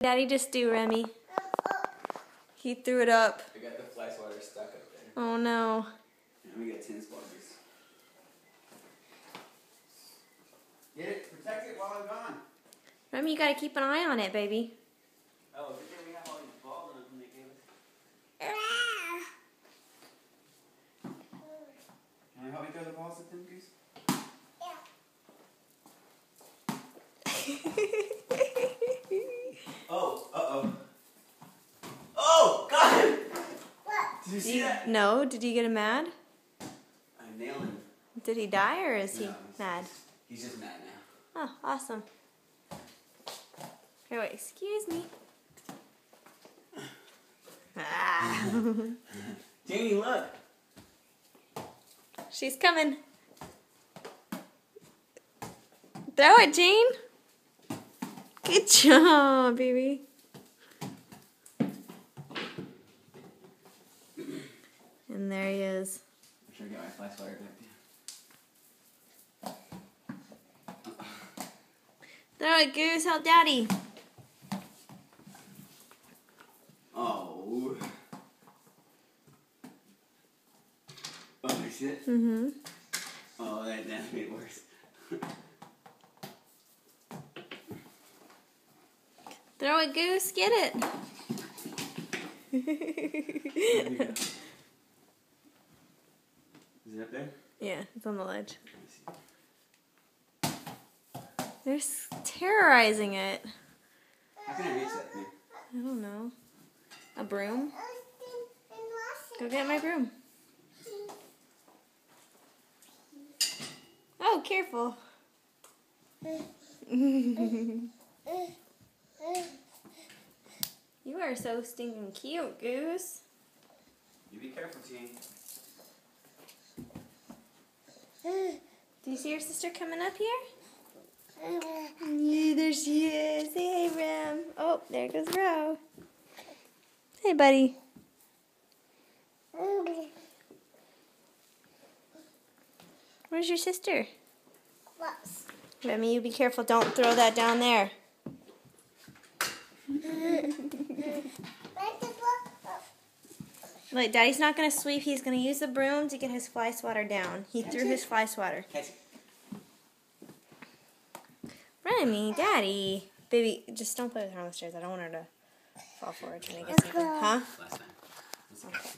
Daddy just do, Remy? He threw it up. I got the fly swatter stuck up there. Oh no. Let me get tennis ball juice. Get it, protect it while I'm gone. Remy, you gotta keep an eye on it, baby. Oh, good thing we have all these balls in it when they gave us. Can I help you throw the balls at them, Goose? Oh, uh-oh. Oh, got him! What? Did you see that? No, did you get him mad? I nailed him. Did he die or is he No, mad? He's just mad now. Oh, awesome. Here, wait, excuse me. Ah. Jamie, look. She's coming. Throw it, Jane. Good job, baby. And there he is. I'm sure I get my fly swatter back there. Throw it, Goose. Help Daddy. Oh. Oh, that's it? Mm-hmm. Oh, that made it worse. Throw it, Goose. Get it. Is it up there? Yeah, it's on the ledge. They're terrorizing it. How can I reach that thing? I don't know. A broom? Go get my broom. Oh, careful. You are so stinking cute, Goose. You be careful, Gene. Do you see your sister coming up here? Yeah, there she is. Say hey, Ram. Oh, there goes Ro. Hey, buddy. Where's your sister? Remy, you be careful. Don't throw that down there. Look, Daddy's not going to sweep. He's going to use the broom to get his fly swatter down. He threw his fly swatter. Remy, Daddy. Baby, just don't play with her on the stairs. I don't want her to fall forward trying to get something. Huh? Last time. Okay.